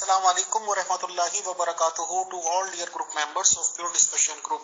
Assalamu alaikum wa rahmatullahi wa barakatuhu to all dear group members of Pure Discussion Group.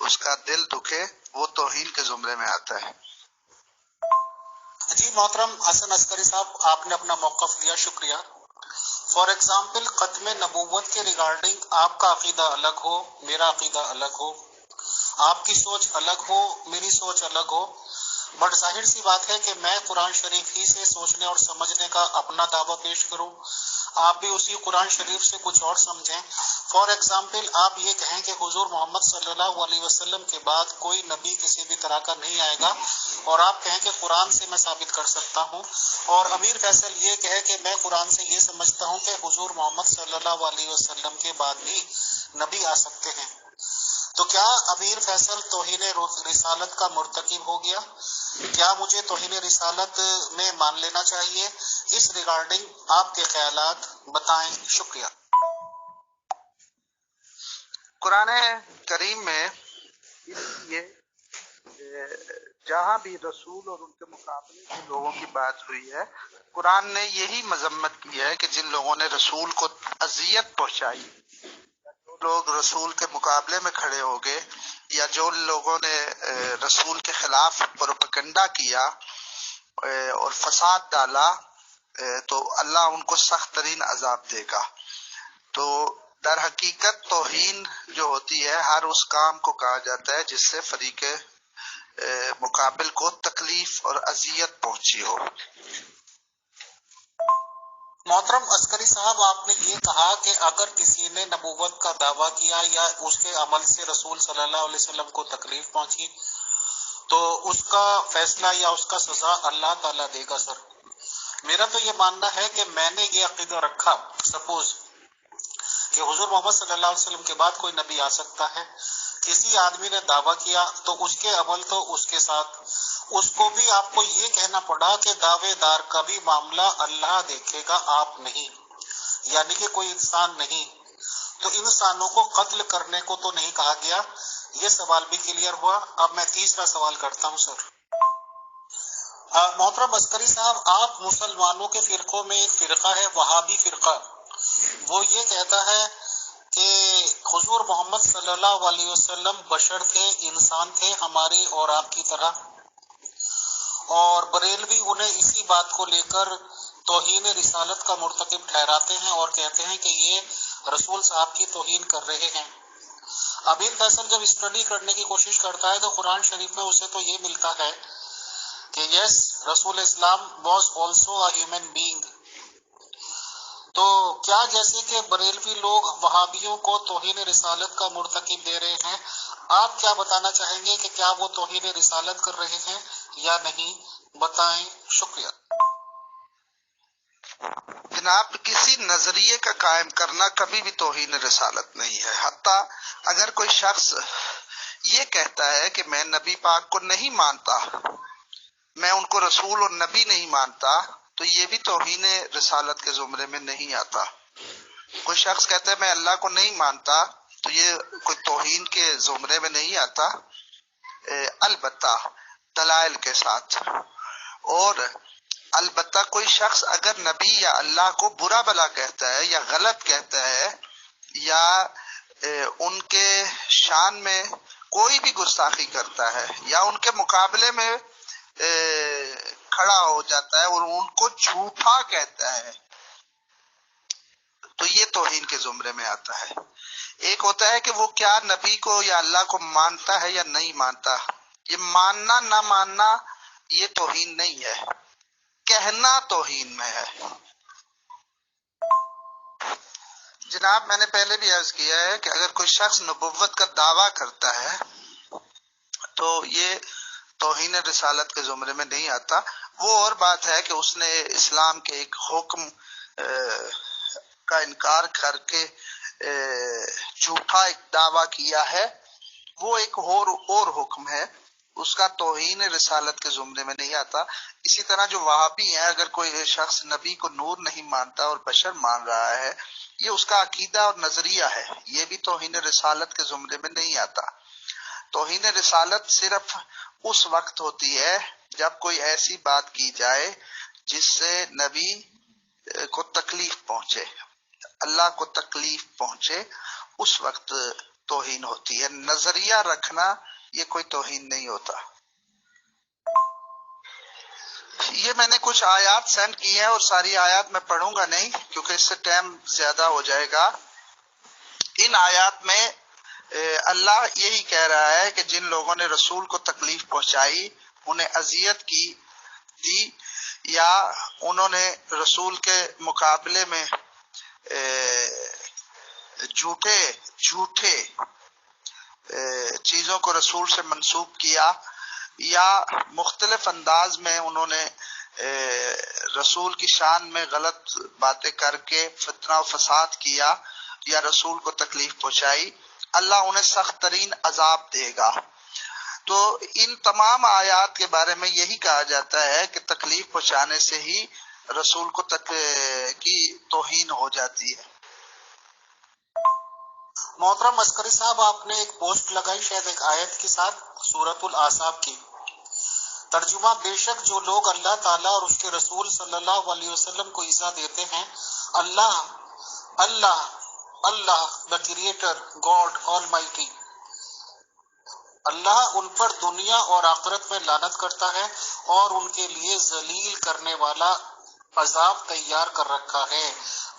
اس کا دل دکھے، وہ توہین کے زمرے میں آتا ہے۔ جی محترم حسن عسکری صاحب، آپ نے اپنا موقف دیا، شکریہ۔ فار ایگزامپل، ختم نبوت کے ریگارڈنگ آپ کا عقیدہ الگ ہو، میرا عقیدہ الگ ہو، آپ کی سوچ الگ ہو، میری سوچ الگ ہو، بٹ ظاہر سی بات ہے کہ میں قرآن شریف ہی سے سوچنے اور سمجھنے کا اپنا دعویٰ پیش کروں، آپ بھی اسی قرآن شریف سے کچھ اور سمجھیں۔ فار ایگزامپل، آپ یہ کہیں کہ حضور محمد صلی اللہ علیہ وسلم کے بعد کوئی نبی کسی بھی طرح کا نہیں آئے گا، اور آپ کہیں کہ قرآن سے میں ثابت کر سکتا ہوں، اور امیر فیصل یہ کہے کہ میں قرآن سے یہ سمجھتا ہوں کہ حضور محمد صلی اللہ علیہ وسلم کے بعد بھی نبی آ سکتے ہیں، تو کیا امیر فیصل توہین رسالت کا مرتکب ہو گیا؟ کیا مجھے توہین رسالت میں مان لینا چاہیے؟ اس ریگارڈنگ آپ کے خیالات بتائیں، شکریہ۔ قرآن کریم میں یہ جہاں بھی رسول اور ان کے مقابلے کے لوگوں کی بات ہوئی ہے، قرآن نے یہی مذمت کی ہے کہ جن لوگوں نے رسول کو اذیت پہنچائی، جو لوگ رسول کے مقابلے میں کھڑے ہو گئے، یا جو لوگوں نے رسول کے خلاف پروپیگنڈا کیا اور فساد ڈالا، تو اللہ ان کو سخت ترین عذاب دے گا۔ تو در حقیقت توہین جو ہوتی ہے، ہر اس کام کو کہا جاتا ہے جس سے فریق مقابل کو تکلیف اور اذیت پہنچی ہو۔ محترم عسکری صاحب، آپ نے یہ کہا کہ اگر کسی نے نبوت کا دعویٰ کیا یا اس کے عمل سے رسول صلی اللہ علیہ وسلم کو تکلیف پہنچی تو اس کا فیصلہ یا اس کا سزا اللہ تعالیٰ دے گا۔ سر، میرا تو یہ ماننا ہے کہ میں نے یہ عقیدہ رکھا، سپوز کہ حضور محمد صلی اللہ علیہ وسلم کے بعد کوئی نبی آ سکتا ہے، کسی آدمی نے دعویٰ کیا تو اس کے عمل تو اس کے ساتھ، اس کو بھی آپ کو یہ کہنا پڑا کہ دعوے دار کا بھی معاملہ اللہ دیکھے گا، آپ نہیں، یعنی کہ کوئی انسان نہیں، تو انسانوں کو قتل کرنے کو تو نہیں کہا گیا۔ یہ سوال بھی کلیئر ہوا۔ اب میں تیسرا سوال کرتا ہوں سر۔ محترم عسکری صاحب، آپ مسلمانوں کے فرقوں میں ایک فرقہ ہے وہابی فرقہ، وہ یہ کہتا ہے کہ حضور محمد صلی اللہ علیہ وسلم بشر تھے، انسان تھے، ہمارے اور آپ کی طرح، اور بریلوی انہیں اسی بات کو لے کر توہین رسالت کا مرتکب ٹھہراتے ہیں اور کہتے ہیں کہ یہ رسول صاحب کی توہین کر رہے ہیں۔ ابیر فیصل جب اسٹڈی کرنے کی کوشش کرتا ہے تو قرآن شریف میں اسے تو یہ ملتا ہے کہ یس، رسول اسلام was also a human being, تو کیا جیسے کہ بریلوی لوگ وہابیوں کو توہین رسالت کا مرتکب دے رہے ہیں، آپ کیا بتانا چاہیں گے کہ کیا وہ توہین رسالت کر رہے ہیں یا نہیں؟ بتائیں، شکریہ۔ جناب، کسی نظریے کا قائم کرنا کبھی بھی توہین رسالت نہیں ہے۔ حتیٰ اگر کوئی شخص یہ کہتا ہے کہ میں نبی پاک کو نہیں مانتا، میں ان کو رسول اور نبی نہیں مانتا، تو یہ بھی توہین رسالت کے زمرے میں نہیں آتا۔ کوئی شخص کہتا ہے میں اللہ کو نہیں مانتا، تو یہ کوئی توہین کے زمرے میں نہیں آتا، البتہ دلائل کے ساتھ۔ اور البتہ کوئی شخص اگر نبی یا اللہ کو برا بھلا کہتا ہے یا غلط کہتا ہے یا ان کے شان میں کوئی بھی گستاخی کرتا ہے یا ان کے مقابلے میں کھڑا ہو جاتا ہے اور ان کو جھوٹا کہتا ہے، تو یہ توہین کے زمرے میں آتا ہے۔ ایک ہوتا ہے کہ وہ کیا نبی کو یا اللہ کو مانتا ہے یا نہیں مانتا، یہ ماننا نہ ماننا یہ توہین نہیں ہے، کہنا توہین میں ہے۔ جناب، میں نے پہلے بھی عرض کیا ہے کہ اگر کوئی شخص نبوت کا دعویٰ کرتا ہے تو یہ توہین رسالت کے زمرے میں نہیں آتا۔ وہ اور بات ہے کہ اس نے اسلام کے ایک حکم کا انکار کر کے جھوٹا ایک دعویٰ کیا ہے، وہ ایک اور حکم ہے، اس کا توہین رسالت کے زمرے میں نہیں آتا۔ اسی طرح جو وہابی ہیں، اگر کوئی شخص نبی کو نور نہیں مانتا اور بشر مان رہا ہے، یہ اس کا عقیدہ اور نظریہ ہے، یہ بھی توہین رسالت کے زمرے میں نہیں آتا۔ توہین رسالت صرف اس وقت ہوتی ہے جب کوئی ایسی بات کی جائے جس سے نبی کو تکلیف پہنچے، اللہ کو تکلیف پہنچے، اس وقت توہین ہوتی ہے. نظریہ رکھنا یہ کوئی توہین نہیں ہوتا. یہ میں نے کچھ آیات سینڈ کی ہیں اور ساری آیات میں پڑھوں گا نہیں کیونکہ اس سے ٹائم زیادہ ہو جائے گا. ان آیات میں اللہ یہی کہہ رہا ہے کہ جن لوگوں نے رسول کو تکلیف پہنچائی، انہیں اذیت کی دی، یا انہوں نے رسول کے مقابلے میں جھوٹے چیزوں کو رسول سے منسوب کیا، یا مختلف انداز میں انہوں نے رسول کی شان میں غلط باتیں کر کے فتنہ و فساد کیا یا رسول کو تکلیف پہنچائی، اللہ انہیں سخت ترین عذاب دے گا. تو ان تمام آیات کے بارے میں یہی کہا جاتا ہے کہ تکلیف پہنچانے سے ہی رسول کو کی توہین ہو جاتی ہے. محترم عسکری صاحب، آپ نے ایک پوسٹ لگائی شاید ایک آیت کے ساتھ سورۃ الاحزاب کی. ترجمہ: بے شک جو لوگ اللہ تعالیٰ اور اس کے رسول صلی اللہ علیہ وسلم کو ایذا دیتے ہیں، Allah the creator God almighty, Allah ان پر دنیا اور آخرت میں لعنت کرتا ہے اور ان کے لیے ذلیل کرنے والا عذاب تیار کر رکھا ہے.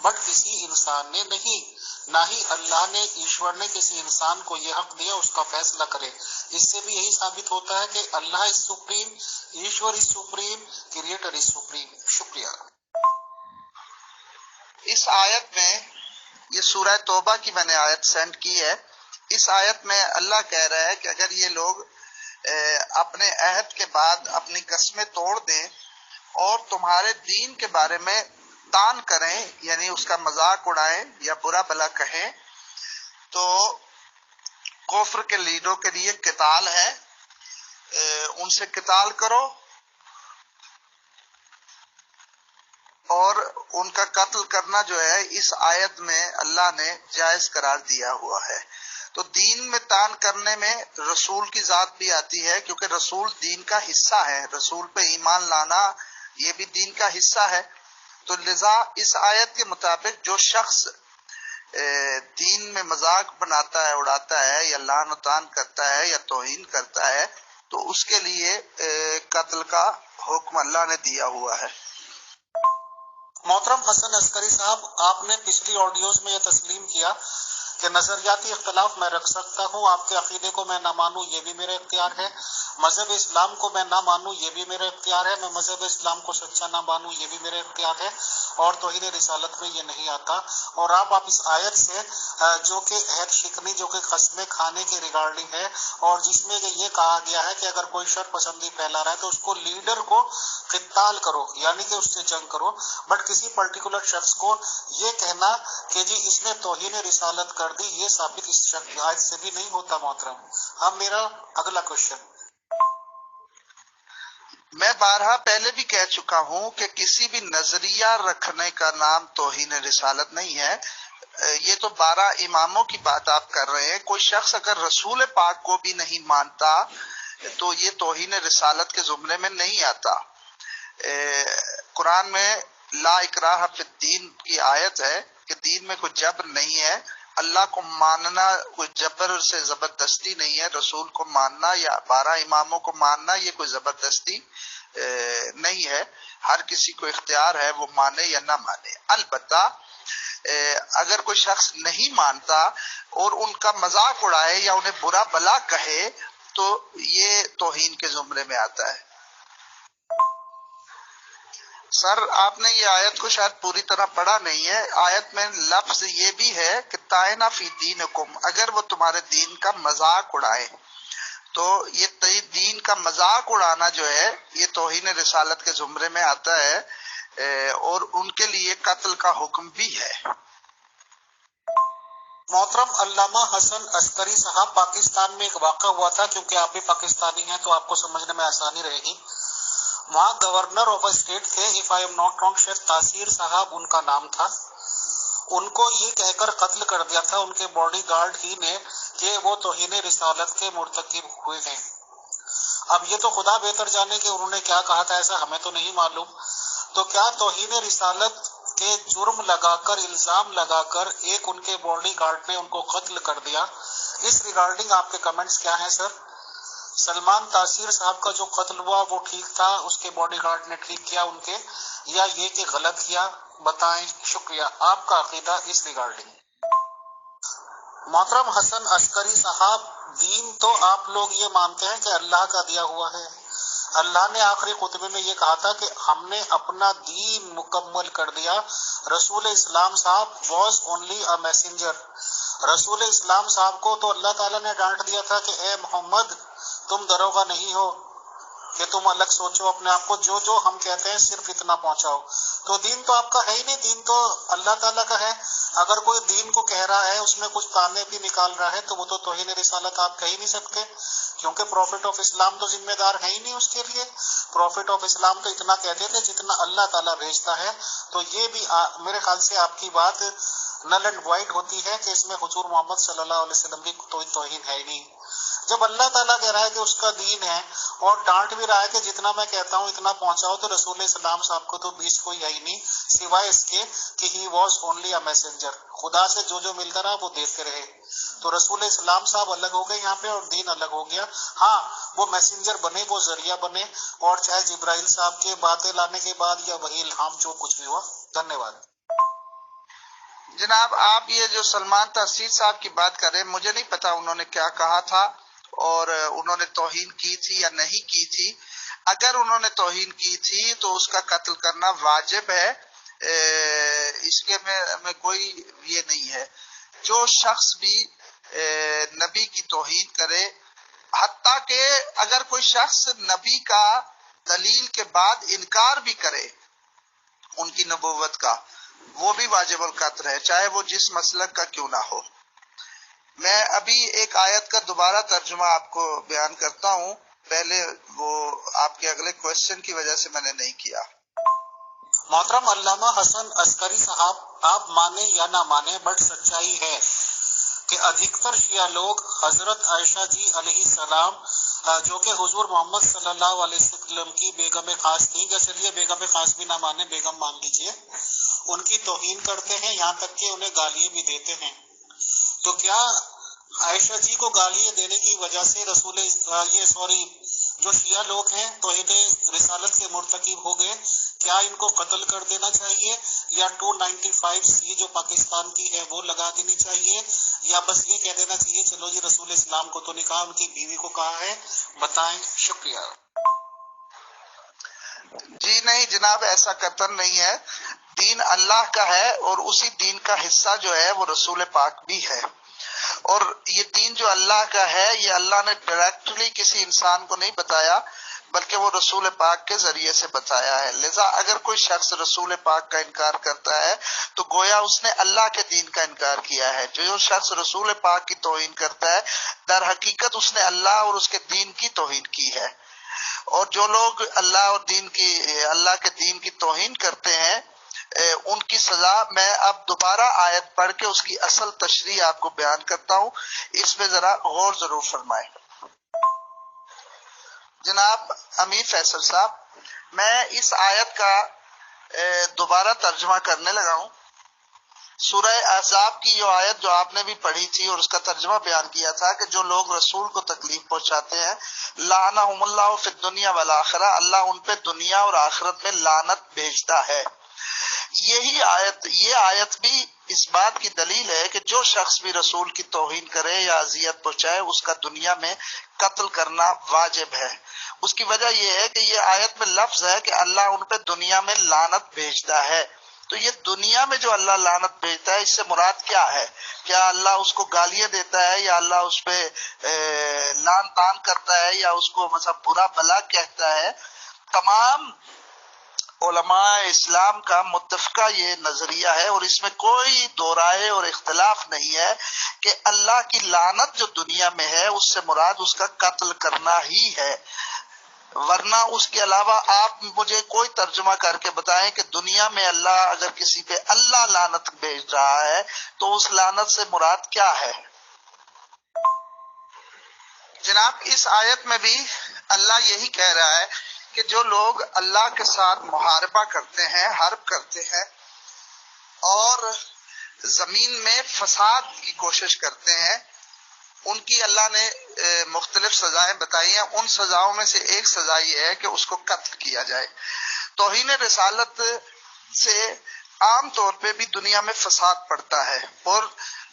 بٹ کسی انسان نے نہیں، نہ ہی اللہ نے، ایشور نے کسی انسان کو یہ حق دیا اس کا فیصلہ کرے. اس سے بھی یہی ثابت ہوتا ہے کہ Allah is supreme, Ishwar is supreme, creator is supreme. شکریہ. اس آیت میں، یہ سورہ توبہ کی میں نے آیت سینڈ کی ہے، اس آیت میں اللہ کہہ رہا ہے کہ اگر یہ لوگ اپنے عہد کے بعد اپنی قسمیں توڑ دیں اور تمہارے دین کے بارے میں تان کریں، یعنی اس کا مذاق اڑائیں یا برا بھلا کہیں، تو کفر کے لیڈروں کے لیے قتال ہے، ان سے قتال کرو اور ان کا قتل کرنا جو ہے اس آیت میں اللہ نے جائز قرار دیا ہوا ہے. تو دین میں تان کرنے میں رسول کی ذات بھی آتی ہے کیونکہ رسول دین کا حصہ ہے، رسول پہ ایمان لانا یہ بھی دین کا حصہ ہے. تو لذا اس آیت کے مطابق جو شخص دین میں مذاق بناتا ہے، اڑاتا ہے، یا لعن و طعن کرتا ہے یا توہین کرتا ہے، تو اس کے لیے قتل کا حکم اللہ نے دیا ہوا ہے. محترم حسن عسکری صاحب، آپ نے پچھلی آڈیوز میں یہ تسلیم کیا کہ نظریاتی اختلاف میں رکھ سکتا ہوں، آپ کے عقیدے کو میں نہ مانوں یہ بھی میرا اختیار ہے، مذہب اسلام کو میں نہ مانوں یہ بھی میرا اختیار ہے، میں مذہب اسلام کو سچا نہ مانوں یہ بھی میرا اختیار ہے، اور توہین رسالت میں یہ نہیں آتا. اور آپ اس آیت سے جو کہ عہد شکنی، جو کہ قسمیں کھانے کے ریگارڈنگ ہے، اور جس میں کہ یہ کہا گیا ہے کہ اگر کوئی شر پسندی پھیلا رہا ہے تو اس کو لیڈر کو قتال کرو، یعنی کہ اس سے جنگ کرو. بٹ کسی پرٹیکولر شخص کو یہ کہنا کہ جی اس نے توہین رسالت کر دی، یہ ثابت اس آیت سے بھی نہیں ہوتا. محترم، اب میرا اگلا کوشچن. میں بارہا پہلے بھی کہہ چکا ہوں کہ کسی بھی نظریہ رکھنے کا نام توہین رسالت نہیں ہے. یہ تو 12 اماموں کی بات آپ کر رہے ہیں. کوئی شخص اگر رسول پاک کو بھی نہیں مانتا تو یہ توہین رسالت کے زمرے میں نہیں آتا. قرآن میں لا اکراہ فی الدین کی آیت ہے کہ دین میں کوئی جبر نہیں ہے. اللہ کو ماننا کوئی جبر سے زبردستی نہیں ہے. رسول کو ماننا یا 12 اماموں کو ماننا یہ کوئی زبردستی نہیں ہے. ہر کسی کو اختیار ہے وہ مانے یا نہ مانے. البتہ اگر کوئی شخص نہیں مانتا اور ان کا مذاق اڑائے یا انہیں برا بھلا کہے تو یہ توہین کے زمرے میں آتا ہے. سر آپ نے یہ آیت کو شاید پوری طرح پڑھا نہیں ہے. آیت میں لفظ یہ بھی ہے کہ طعن فی دینکم، اگر وہ تمہارے دین کا مذاق اڑائے تو یہ دین کا مذاق اڑانا جو ہے یہ توہین رسالت کے زمرے میں آتا ہے، اور ان کے لیے قتل کا حکم بھی ہے. محترم علامہ حسن عسکری صاحب، پاکستان میں ایک واقعہ ہوا تھا، کیونکہ آپ بھی پاکستانی ہیں تو آپ کو سمجھنے میں آسانی رہے گی. وہاں گورنر آف اسٹیٹ تھے، if I am not wrong, شیخ تاثیر صاحب ان کا نام تھا. ان کو یہ کہہ کر قتل کر دیا تھا ان کے باڈی گارڈ ہی نے کہ وہ توہین رسالت کے مرتکب ہوئے ہیں. اب یہ تو خدا بہتر جانے کہ انہوں نے کیا کہا تھا، ایسا ہمیں تو نہیں معلوم. تو کیا توہین رسالت کے جرم لگا کر، الزام لگا کر ایک ان کے باڈی گارڈ نے ان کو قتل کر دیا، اس ریگارڈنگ آپ کے کمنٹس کیا ہیں سر؟ سلمان تاثیر صاحب کا جو قتل ہوا وہ ٹھیک تھا، اس کے باڈی گارڈ نے ٹھیک کیا ان کے، یا یہ کہ غلط کیا؟ بتائیں، شکریہ۔ آپ کا عقیدہ اس ریگارڈنگ۔ محترم حسن عسکری صاحب، دین تو آپ لوگ یہ مانتے ہیں کہ اللہ کا دیا ہوا ہے۔ اللہ نے آخری خطبے میں یہ کہا تھا کہ ہم نے اپنا دین مکمل کر دیا۔ رسول اسلام صاحب واز اونلی اے میسنجر۔ رسول اسلام صاحب کو تو اللہ تعالیٰ نے ڈانٹ دیا تھا کہ اے محمد تم دروغہ نہیں ہو، کہ تم الگ سوچو اپنے آپ کو، جو جو ہم کہتے ہیں صرف اتنا پہنچاؤ۔ تو دین تو آپ کا ہے ہی نہیں، دین تو اللہ تعالیٰ کا ہے۔ اگر کوئی دین کو کہہ رہا ہے، اس میں کچھ تانے بھی نکال رہا ہے، تو وہ تو توہین رسالت آپ کہہ ہی نہیں سکتے، کیونکہ پروفٹ آف اسلام تو ذمہ دار ہے ہی نہیں اس کے لیے۔ پروفٹ آف اسلام تو اتنا کہتے تھے جتنا اللہ تعالیٰ بھیجتا ہے۔ تو یہ بھی میرے خیال سے آپ کی بات نل اینڈ وائٹ ہوتی ہے کہ اس میں حضور محمد صلی اللہ علیہ وسلم کی کوئی توہین ہے ہی نہیں۔ جب اللہ تعالیٰ کہہ رہا ہے کہ اس کا دین ہے اور ڈانٹ بھی رہا ہے کہ جتنا میں کہتا ہوں اتنا پہنچاؤ، تو رسول اسلام صاحب کو تو بیچ کوئی ہے ہی نہیں سوائے اس کے کہ he was only a messenger. خدا سے جو جو ملتا رہا وہ دیتے رہے۔ تو رسول اسلام صاحب الگ ہو گئے یہاں پہ اور دین الگ ہو گیا۔ ہاں وہ میسنجر بنے، وہ ذریعہ بنے، اور چاہے جبرائیل صاحب کے باتیں لانے کے بعد یا وہی الہام جو کچھ بھی ہوا۔ دھنیہ واد۔ جناب آپ یہ جو سلمان تاثیر صاحب کی بات کر رہے ہیں، مجھے نہیں پتا انہوں نے کیا کہا تھا اور انہوں نے توہین کی تھی یا نہیں کی تھی۔ اگر انہوں نے توہین کی تھی تو اس کا قتل کرنا واجب ہے، اس کے میں کوئی یہ نہیں ہے۔ جو شخص بھی نبی کی توہین کرے، حتیٰ کہ اگر کوئی شخص نبی کا دلیل کے بعد انکار بھی کرے ان کی نبوت کا، وہ بھی واجب القتل ہے، چاہے وہ جس مسلک کا کیوں نہ ہو۔ میں ابھی ایک آیت کا دوبارہ ترجمہ آپ کو بیان کرتا ہوں، پہلے وہ آپ کے اگلے کوشچن کی وجہ سے میں نے نہیں کیا۔ محترم علامہ حسن عسکری صاحب، آپ مانے یا نہ مانے بٹ سچائی ہے کہ ادھکتر شیعہ لوگ حضرت عائشہ جی علیہ السلام جو کہ حضور محمد صلی اللہ علیہ وسلم کی بیگم خاص تھی، یا چلیے بیگم خاص بھی نہ مانے، بیگم مان لیجیے، ان کی توہین کرتے ہیں، یہاں تک کہ انہیں گالیاں بھی دیتے ہیں۔ تو کیا عائشہ جی کو گالیاں دینے کی وجہ سے جو شیعہ لوگ ہیں توحید رسالت کے مرتکب ہو گئے؟ کیا ان کو قتل کر دینا چاہیے، یا 295 جو پاکستان کی ہے وہ لگا دینی چاہیے، یا بس یہ کہہ دینا چاہیے چلو جی رسول اسلام کو تو نہیں کہا، ان کی بیوی کو کہا ہے؟ بتائیں، شکریہ۔ جی نہیں جناب، ایسا قطن نہیں ہے۔ دین اللہ کا ہے اور اسی دین کا حصہ جو ہے وہ رسول پاک بھی ہے، اور یہ دین جو اللہ کا ہے یہ اللہ نے ڈائریکٹلی کسی انسان کو نہیں بتایا، بلکہ وہ رسول پاک کے ذریعے سے بتایا ہے۔ لذا اگر کوئی شخص رسول پاک کا انکار کرتا ہے تو گویا اس نے اللہ کے دین کا انکار کیا ہے۔ جو شخص رسول پاک کی توہین کرتا ہے، در حقیقت اس نے اللہ اور اس کے دین کی توہین کی ہے۔ اور جو لوگ اللہ کے دین کی توہین کرتے ہیں، ان کی سزا میں اب دوبارہ آیت پڑھ کے اس کی اصل تشریح آپ کو بیان کرتا ہوں، اس میں ذرا غور ضرور فرمائیں۔ جناب امیر فیصل صاحب، میں اس آیت کا دوبارہ ترجمہ کرنے لگا ہوں۔ سورہ احزاب کی جو آیت جو آپ نے بھی پڑھی تھی اور اس کا ترجمہ بیان کیا تھا کہ جو لوگ رسول کو تکلیف پہنچاتے ہیں، لعنہم اللہ فی الدنیا والآخرہ، اللہ ان پہ دنیا اور آخرت میں لعنت بھیجتا ہے۔ یہ آیت بھی اس بات کی دلیل ہے کہ جو شخص بھی رسول کی توہین کرے یا اذیت پہنچائے، اس کا دنیا میں قتل کرنا واجب ہے۔ اس کی وجہ یہ ہے کہ یہ آیت میں لفظ ہے کہ اللہ ان پہ دنیا میں لعنت بھیجتا ہے۔ تو یہ دنیا میں جو اللہ لعنت بھیجتا ہے، اس سے مراد کیا ہے؟ کیا اللہ اس کو گالیاں دیتا ہے، یا اللہ اس پہ لعن طعن کرتا ہے، یا اس کو مطلب برا بلا کہتا ہے؟ تمام علماء اسلام کا متفقہ یہ نظریہ ہے، اور اس میں کوئی دو رائے اور اختلاف نہیں ہے کہ اللہ کی لعنت جو دنیا میں ہے اس سے مراد اس کا قتل کرنا ہی ہے۔ ورنہ اس کے علاوہ آپ مجھے کوئی ترجمہ کر کے بتائیں کہ دنیا میں اللہ اگر کسی پہ اللہ لعنت بھیج رہا ہے تو اس لعنت سے مراد کیا ہے؟ جناب اس آیت میں بھی اللہ یہی کہہ رہا ہے کہ جو لوگ اللہ کے ساتھ محاربہ کرتے ہیں، حرب کرتے ہیں اور زمین میں فساد کی کوشش کرتے ہیں، ان کی اللہ نے مختلف سزائیں بتائی ہیں. ان سزاؤں میں سے ایک سزا یہ ہے کہ اس کو قتل کیا جائے. توہین رسالت سے عام طور پہ بھی دنیا میں فساد پڑتا ہے، اور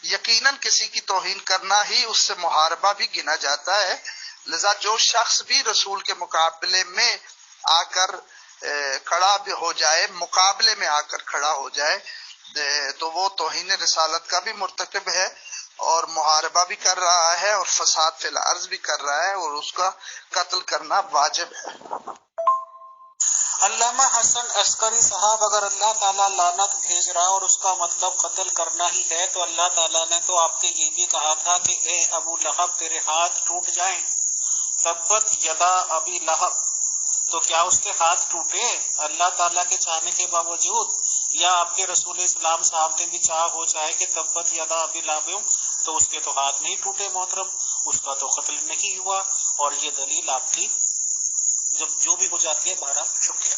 یقیناً کسی کی توہین کرنا ہی اس سے محاربہ بھی گنا جاتا ہے. لذا جو شخص بھی رسول کے مقابلے میں آ کر کھڑا بھی ہو جائے، مقابلے میں آ کر کھڑا ہو جائے، تو وہ توہین رسالت کا بھی مرتکب ہے اور محاربہ بھی کر رہا ہے اور فساد فی الارض بھی کر رہا ہے، اور اس کا قتل کرنا واجب ہے. علامہ حسن عسکری صاحب، اگر اللہ تعالیٰ لعنت بھیج رہا اور اس کا مطلب قتل کرنا ہی ہے، تو اللہ تعالیٰ نے تو آپ کے یہ بھی کہا تھا کہ اے ابو لہب تیرے ہاتھ ٹوٹ جائیں، تبت یدا ابی لہب. تو کیا اس کے ہاتھ ٹوٹے اللہ تعالیٰ کے چاہنے کے باوجود، یا آپ کے رسول اسلام صاحب نے بھی چاہ ہو چاہے کہ تبت یدا ابی لہب، تو اس کے تو ہاتھ نہیں ٹوٹے محترم، اس کا تو قتل نہیں ہوا. اور یہ دلیل آپ کی جب جو بھی ہو جاتی ہے. بہرحال شکریہ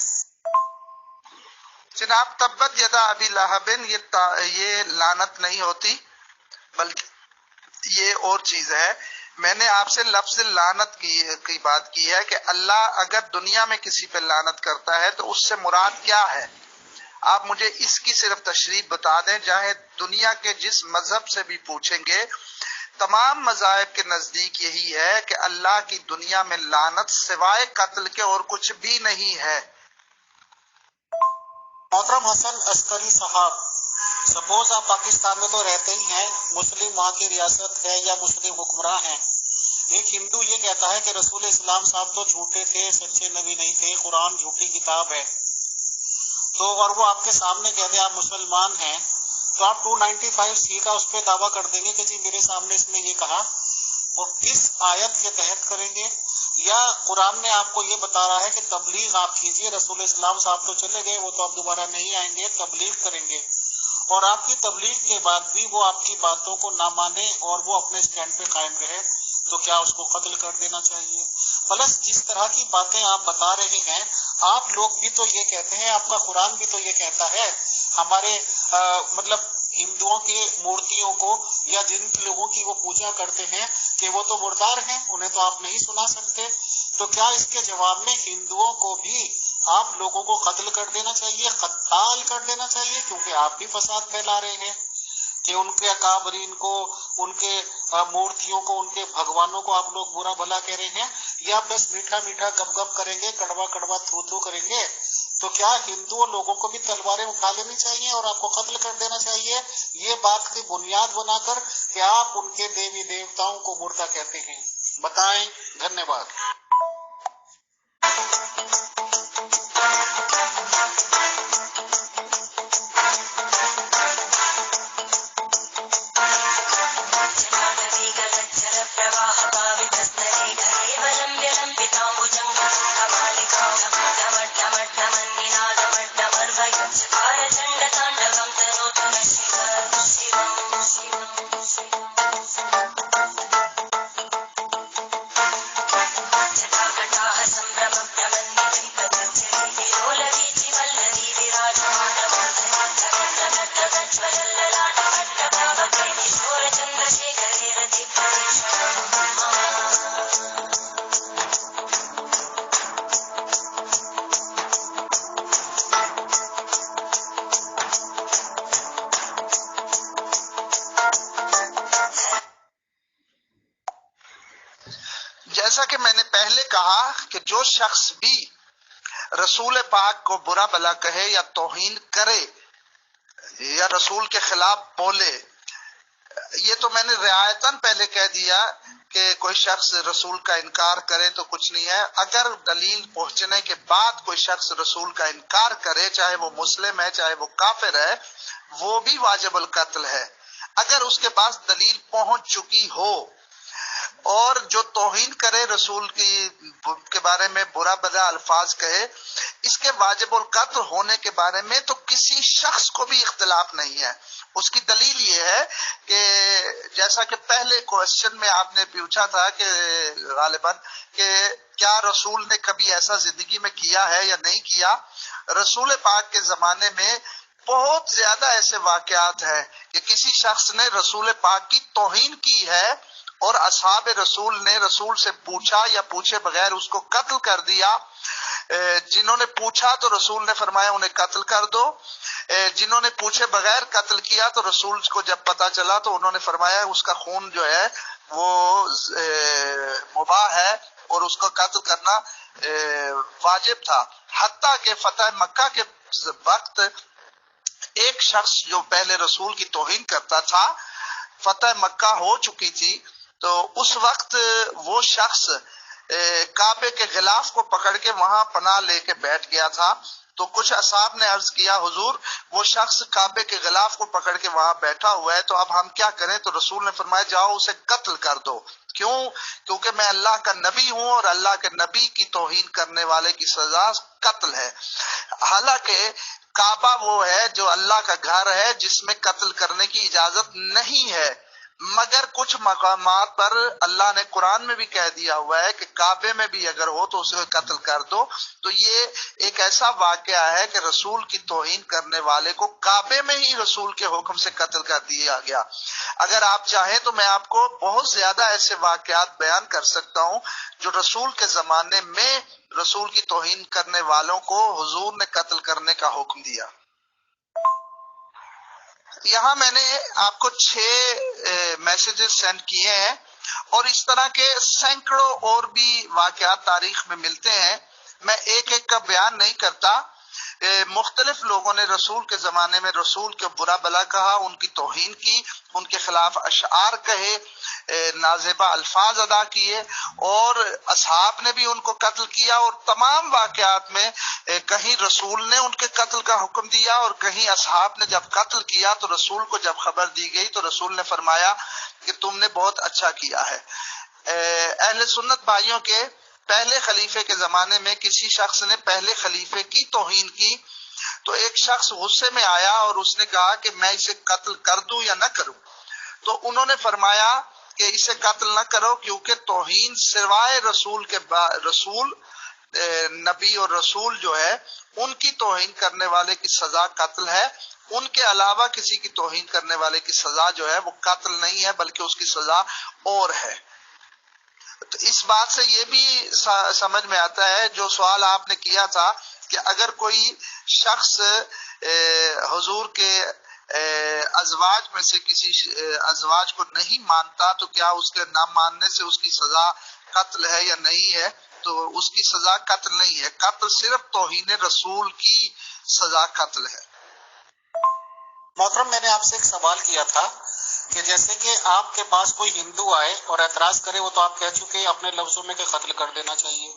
جناب. تبت یدا ابی لہب یہ لعنت نہیں ہوتی، بلکہ یہ اور چیز ہے. میں نے آپ سے لفظ لعنت کی بات کی ہے کہ اللہ اگر دنیا میں کسی پہ لعنت کرتا ہے تو اس سے مراد کیا ہے. آپ مجھے اس کی صرف تشریح بتا دیں. چاہے دنیا کے جس مذہب سے بھی پوچھیں گے، تمام مذاہب کے نزدیک یہی ہے کہ اللہ کی دنیا میں لعنت سوائے قتل کے اور کچھ بھی نہیں ہے. محترم حسن عسکری صاحب، سپوز آپ پاکستان میں تو رہتے ہی ہیں، مسلم وہاں کی ریاست ہے یا مسلم حکمراں ہیں. ایک ہندو یہ کہتا ہے کہ رسول اسلام صاحب تو جھوٹے تھے، سچے نبی نہیں تھے، قرآن جھوٹی کتاب ہے. تو اور وہ آپ کے سامنے کہہ دے آپ مسلمان ہیں، تو آپ 295 کا اس پہ دعویٰ کر دیں گے کہ جی میرے سامنے اس نے یہ کہا. وہ کس آیت کے تحت کریں گے؟ یا قرآن نے آپ کو یہ بتا رہا ہے کہ تبلیغ آپ کیجئے، رسول اسلام صاحب تو چلے گئے، وہ تو اب دوبارہ نہیں آئیں گے، تبلیغ کریں گے، اور آپ کی تبلیغ کے بعد بھی وہ آپ کی باتوں کو نہ مانے اور وہ اپنے سٹینڈ پہ قائم رہے، تو کیا اس کو قتل کر دینا چاہیے؟ پلس جس طرح کی باتیں آپ بتا رہے ہیں، آپ لوگ بھی تو یہ کہتے ہیں، آپ کا قرآن بھی تو یہ کہتا ہے، ہمارے مطلب ہندوؤں کی مورتیوں کو یا جن لوگوں کی وہ پوجا کرتے ہیں کہ وہ تو مردار ہیں، انہیں تو آپ نہیں سنا سکتے. تو کیا اس کے جواب میں ہندوؤں کو بھی آپ لوگوں کو قتل کر دینا چاہیے، قتال کر دینا چاہیے، کیونکہ آپ بھی فساد پھیلا رہے ہیں کہ ان کے اکابرین کو، ان کے مورتیوں کو، ان کے بھگوانوں کو آپ لوگ برا بھلا کہہ رہے ہیں، یا بس میٹھا میٹھا گپ گپ کریں گے، کڑوا کڑوا تھو تھو کریں گے؟ تو کیا ہندو لوگوں کو بھی تلواریں اٹھا لینی چاہیے اور آپ کو قتل کر دینا چاہیے، یہ بات کی بنیاد بنا کر کہ آپ ان کے دیوی دیوتاؤں کو مردہ کہتے ہیں؟ بتائیں. دھنیہ واد. جیسا کہ میں نے پہلے کہا کہ جو شخص بھی رسول پاک کو برا بھلا کہے یا توہین کرے یا رسول کے خلاف بولے، یہ تو میں نے رعایتاً پہلے کہہ دیا کہ کوئی شخص رسول کا انکار کرے تو کچھ نہیں ہے. اگر دلیل پہنچنے کے بعد کوئی شخص رسول کا انکار کرے، چاہے وہ مسلم ہے چاہے وہ کافر ہے، وہ بھی واجب القتل ہے اگر اس کے پاس دلیل پہنچ چکی ہو. اور جو توہین کرے، رسول کے بارے میں برا بھلا الفاظ کہے، اس کے واجب القتل ہونے کے بارے میں تو کسی شخص کو بھی اختلاف نہیں ہے. اس کی دلیل یہ ہے کہ جیسا کہ پہلے کوشچن میں آپ نے پوچھا تھا کہ غالباً کہ کیا رسول نے کبھی ایسا زندگی میں کیا ہے یا نہیں کیا. رسول پاک کے زمانے میں بہت زیادہ ایسے واقعات ہیں کہ کسی شخص نے رسول پاک کی توہین کی ہے اور اصحاب رسول نے رسول سے پوچھا یا پوچھے بغیر اس کو قتل کر دیا. جنہوں نے پوچھا تو رسول نے فرمایا انہیں قتل کر دو. جنہوں نے پوچھے بغیر قتل کیا تو رسول کو جب پتا چلا تو انہوں نے فرمایا اس کا خون جو ہے وہ مباح ہے اور اس کو قتل کرنا واجب تھا. حتیٰ کہ فتح مکہ کے وقت ایک شخص جو پہلے رسول کی توہین کرتا تھا، فتح مکہ ہو چکی تھی، تو اس وقت وہ شخص کعبے کے غلاف کو پکڑ کے وہاں پناہ لے کے بیٹھ گیا تھا. تو کچھ اصحاب نے عرض کیا حضور وہ شخص کعبے کے غلاف کو پکڑ کے وہاں بیٹھا ہوا ہے تو اب ہم کیا کریں؟ تو رسول نے فرمایا جاؤ اسے قتل کر دو. کیوں؟ کیونکہ میں اللہ کا نبی ہوں اور اللہ کے نبی کی توہین کرنے والے کی سزا قتل ہے. حالانکہ کعبہ وہ ہے جو اللہ کا گھر ہے جس میں قتل کرنے کی اجازت نہیں ہے، مگر کچھ مقامات پر اللہ نے قرآن میں بھی کہہ دیا ہوا ہے کہ کعبے میں بھی اگر ہو تو اسے قتل کر دو. تو یہ ایک ایسا واقعہ ہے کہ رسول کی توہین کرنے والے کو کعبے میں ہی رسول کے حکم سے قتل کر دیا گیا. اگر آپ چاہیں تو میں آپ کو بہت زیادہ ایسے واقعات بیان کر سکتا ہوں جو رسول کے زمانے میں رسول کی توہین کرنے والوں کو حضور نے قتل کرنے کا حکم دیا. یہاں میں نے آپ کو 6 میسیجز سینڈ کیے ہیں اور اس طرح کے سینکڑوں اور بھی واقعات تاریخ میں ملتے ہیں. میں ایک ایک کا بیان نہیں کرتا. مختلف لوگوں نے رسول کے زمانے میں رسول کے برا بلا کہا، ان کی توہین کی، ان کے خلاف اشعار کہے، نازیبہ الفاظ ادا کیے، اور اصحاب نے بھی ان کو قتل کیا. اور تمام واقعات میں کہیں رسول نے ان کے قتل کا حکم دیا اور کہیں اصحاب نے جب قتل کیا تو رسول کو جب خبر دی گئی تو رسول نے فرمایا کہ تم نے بہت اچھا کیا ہے. اہل سنت بھائیوں کے پہلے خلیفے کے زمانے میں کسی شخص نے پہلے خلیفے کی توہین کی تو ایک شخص غصے میں آیا اور اس نے کہا کہ میں اسے قتل کر دوں یا نہ کروں. تو انہوں نے فرمایا کہ اسے قتل نہ کرو کیونکہ توہین سوائے رسول کے رسول نبی اور رسول جو ہے ان کی توہین کرنے والے کی سزا قتل ہے. ان کے علاوہ کسی کی توہین کرنے والے کی سزا جو ہے وہ قتل نہیں ہے بلکہ اس کی سزا اور ہے. تو اس بات سے یہ بھی سمجھ میں آتا ہے جو سوال آپ نے کیا تھا کہ اگر کوئی شخص حضور کے ازواج میں سے کسی ازواج کو نہیں مانتا تو کیا اس کے نہ ماننے سے اس کی سزا قتل ہے یا نہیں ہے؟ تو اس کی سزا قتل نہیں ہے. قتل صرف توہین رسول کی سزا قتل ہے. محترم میں نے آپ سے ایک سوال کیا تھا کہ جیسے کہ آپ کے پاس کوئی ہندو آئے اور اعتراض کرے، وہ تو آپ کہہ چکے اپنے لفظوں میں کہ قتل کر دینا چاہیے،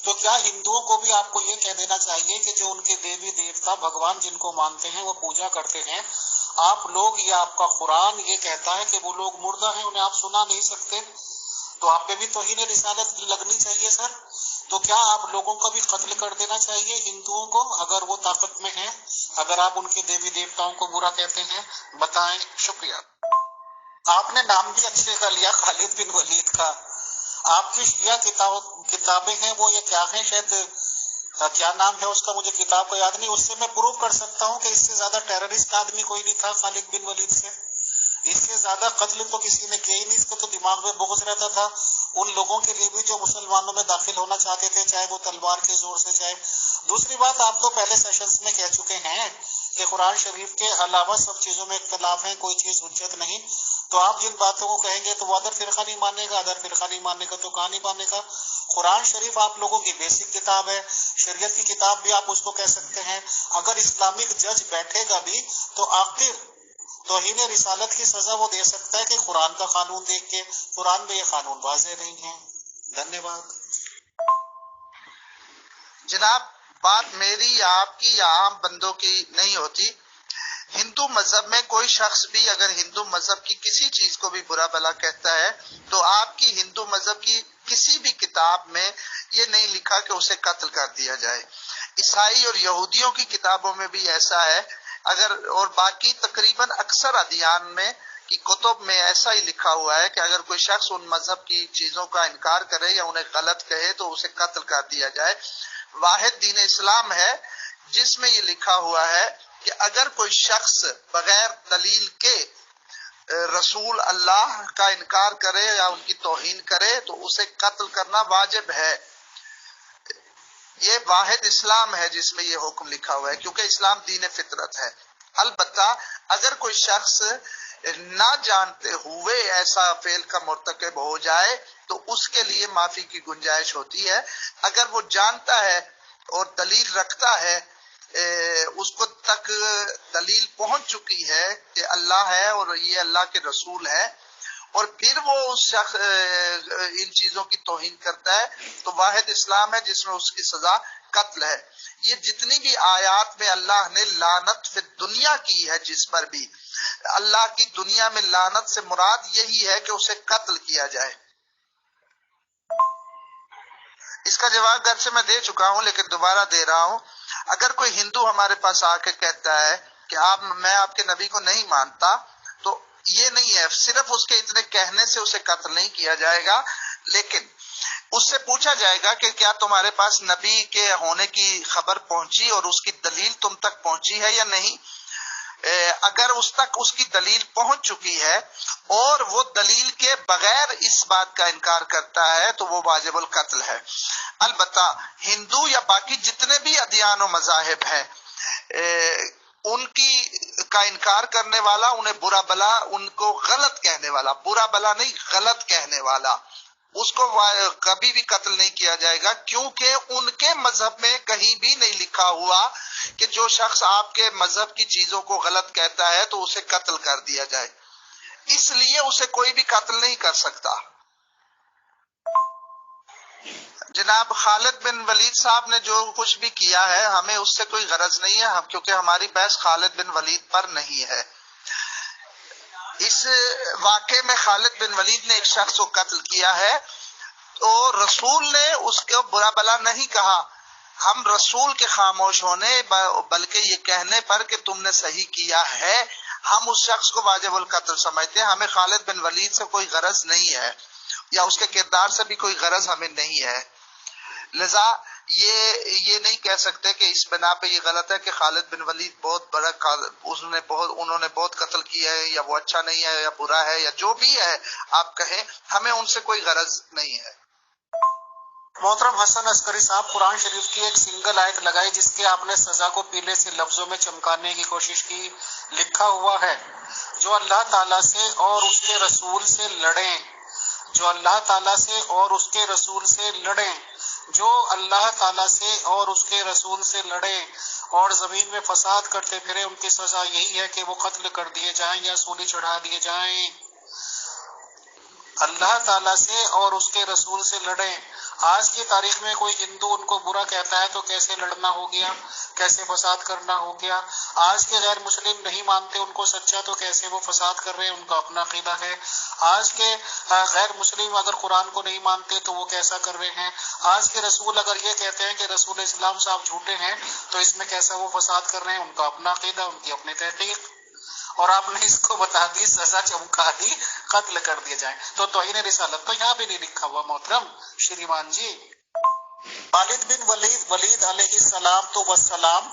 تو کیا ہندوؤں کو بھی آپ کو یہ کہہ دینا چاہیے کہ جو ان کے دیوی دیوتا بھگوان جن کو مانتے ہیں وہ پوجا کرتے ہیں، آپ لوگ یا آپ کا قرآن یہ کہتا ہے کہ وہ لوگ مردہ ہیں انہیں آپ سنا نہیں سکتے، تو آپ پہ بھی توہین رسالت لگنی چاہیے سر؟ تو کیا آپ لوگوں کا بھی قتل کر دینا چاہیے ہندوؤں کو اگر وہ طاقت میں ہیں، اگر آپ ان کے دیوی دیوتاؤں کو برا کہتے ہیں؟ بتائیں. شکریہ. آپ نے نام بھی اچھے کا لیا، خالد بن ولید کا. آپ کی شیعہ کتابیں ہیں وہ یہ کیا ہیں، شاید کیا نام ہے اس کا مجھے کتاب کا یاد نہیں، اس سے میں پروف کر سکتا ہوں کہ اس سے زیادہ ٹیررسٹ آدمی کوئی نہیں تھا خالد بن ولید سے. اس سے زیادہ قتل تو کسی نے کیا ہی نہیں. اس کو تو دماغ میں بغض رہتا تھا ان لوگوں کے لیے بھی جو مسلمانوں میں داخل ہونا چاہتے تھے، چاہے وہ تلوار کے زور سے چاہے. دوسری بات، آپ تو پہلے سیشنز میں کہہ چکے ہیں کہ قرآن شریف کے علاوہ سب چیزوں میں اختلاف ہے، کوئی چیز حجت نہیں. تو آپ جن باتوں کو کہیں گے تو وہ ادر فرقہ نہیں مانے گا، ادر فرقہ نہیں مانے گا تو کہاں نہیں مانے گا. قرآن شریف آپ لوگوں کی بیسک کتاب ہے، شریعت کی کتاب بھی آپ اس کو کہہ سکتے ہیں. اگر اسلامک جج بیٹھے گا بھی تو آخر توہین رسالت کی سزا وہ دے سکتا ہے کہ قرآن کا قانون دیکھ کے. قرآن میں یہ قانون واضح نہیں ہے. دھنیہ واد. جناب بات میری یا آپ کی یا عام بندوں کی نہیں ہوتی. ہندو مذہب میں کوئی شخص بھی اگر ہندو مذہب کی کسی چیز کو بھی برا بلا کہتا ہے تو آپ کی ہندو مذہب کی کسی بھی کتاب میں یہ نہیں لکھا کہ اسے قتل کر دیا جائے. عیسائی اور یہودیوں کی کتابوں میں بھی ایسا ہے، اور باقی تقریباً اکثر ادیان میں کی کتب میں ایسا ہی لکھا ہوا ہے کہ اگر کوئی شخص ان مذہب کی چیزوں کا انکار کرے یا انہیں غلط کہے تو اسے قتل کر دیا جائے. واحد دین اسلام ہے جس میں یہ لکھا ہوا ہے کہ اگر کوئی شخص بغیر دلیل کے رسول اللہ کا انکار کرے یا ان کی توہین کرے تو اسے قتل کرنا واجب ہے۔ یہ واحد اسلام ہے جس میں یہ حکم لکھا ہوا ہے، کیونکہ اسلام دین فطرت ہے۔ البتہ اگر کوئی شخص نہ جانتے ہوئے ایسا فعل کا مرتکب ہو جائے تو اس کے لیے معافی کی گنجائش ہوتی ہے۔ اگر وہ جانتا ہے اور دلیل رکھتا ہے، اس کو تک دلیل پہنچ چکی ہے کہ اللہ ہے اور یہ اللہ کے رسول ہے، اور پھر وہ اس شخص ان چیزوں کی توہین کرتا ہے تو واحد اسلام ہے جس میں اس کی سزا قتل ہے۔ یہ جتنی بھی آیات میں اللہ نے لعنت فی دنیا کی ہے، جس پر بھی اللہ کی دنیا میں لعنت سے مراد یہی ہے کہ اسے قتل کیا جائے۔ اس کا جواب گھر سے میں دے چکا ہوں لیکن دوبارہ دے رہا ہوں۔ اگر کوئی ہندو ہمارے پاس آ کے کہتا ہے کہ میں آپ کے نبی کو نہیں مانتا، تو یہ نہیں ہے، صرف اس کے اتنے کہنے سے اسے قتل نہیں کیا جائے گا، لیکن اس سے پوچھا جائے گا کہ کیا تمہارے پاس نبی کے ہونے کی خبر پہنچی اور اس کی دلیل تم تک پہنچی ہے یا نہیں؟ اگر اس تک اس کی دلیل پہنچ چکی ہے اور وہ دلیل کے بغیر اس بات کا انکار کرتا ہے تو وہ واجب القتل ہے۔ البتہ ہندو یا باقی جتنے بھی ادیان و مذاہب ہیں، ان کی کا انکار کرنے والا، انہیں برا بلا، ان کو غلط کہنے والا، برا بلا نہیں غلط کہنے والا، اس کو کبھی بھی قتل نہیں کیا جائے گا، کیونکہ ان کے مذہب میں کہیں بھی نہیں لکھا ہوا کہ جو شخص آپ کے مذہب کی چیزوں کو غلط کہتا ہے تو اسے قتل کر دیا جائے، اس لیے اسے کوئی بھی قتل نہیں کر سکتا۔ جناب خالد بن ولید صاحب نے جو کچھ بھی کیا ہے ہمیں اس سے کوئی غرض نہیں ہے، کیونکہ ہماری بحث خالد بن ولید پر نہیں ہے۔ اس واقعے میں خالد بن ولید نے ایک شخص کو قتل کیا ہے تو رسول نے اس کو برا بلا نہیں کہا، ہم رسول کے خاموش ہونے بلکہ یہ کہنے پر کہ تم نے صحیح کیا ہے، ہم اس شخص کو واجب القتل سمجھتے ہیں۔ ہمیں خالد بن ولید سے کوئی غرض نہیں ہے یا اس کے کردار سے بھی کوئی غرض ہمیں نہیں ہے، لذا یہ نہیں کہہ سکتے کہ اس بنا پہ یہ غلط ہے کہ خالد بن ولید بہت بڑا انہوں نے بہت قتل کیا ہے یا وہ اچھا نہیں ہے یا برا ہے یا جو بھی ہے آپ کہیں، ہمیں ان سے کوئی غرض نہیں ہے۔ محترم حسن عسکری صاحب، قرآن شریف کی ایک سنگل آیت لگائی جس کے آپ نے سزا کو پیلے سے لفظوں میں چمکانے کی کوشش کی۔ لکھا ہوا ہے جو اللہ تعالیٰ سے اور اس کے رسول سے لڑیں، جو اللہ تعالیٰ سے اور اس کے رسول سے لڑیں، جو اللہ تعالیٰ سے اور اس کے رسول سے لڑیں اور زمین میں فساد کرتے پھرے، ان کی سزا یہی ہے کہ وہ قتل کر دیے جائیں یا سولی چڑھا دیے جائیں۔ اللہ تعالیٰ سے اور اس کے رسول سے لڑیں۔ آج کی تاریخ میں کوئی ہندو ان کو برا کہتا ہے تو کیسے لڑنا ہو گیا، کیسے فساد کرنا ہو گیا۔ آج کے غیر مسلم نہیں مانتے ان کو سچا تو کیسے وہ فساد کر رہے ہیں، ان کا اپنا عقیدہ ہے۔ آج کے غیر مسلم اگر قرآن کو نہیں مانتے تو وہ کیسا کر رہے ہیں۔ آج کے رسول اگر یہ کہتے ہیں کہ رسول اسلام صاحب جھوٹے ہیں تو اس میں کیسا وہ فساد کر رہے ہیں، ان کا اپنا عقیدہ، ان کی اپنی تحقیق، اور آپ نے اس کو بتا دی، سزا چمکا دی، قتل کر دیے جائیں۔ تو توہین رسالت تو یہاں بھی نہیں لکھا ہوا محترم شریمان جی۔ خالد بن ولید علیہ السلام تو والسلام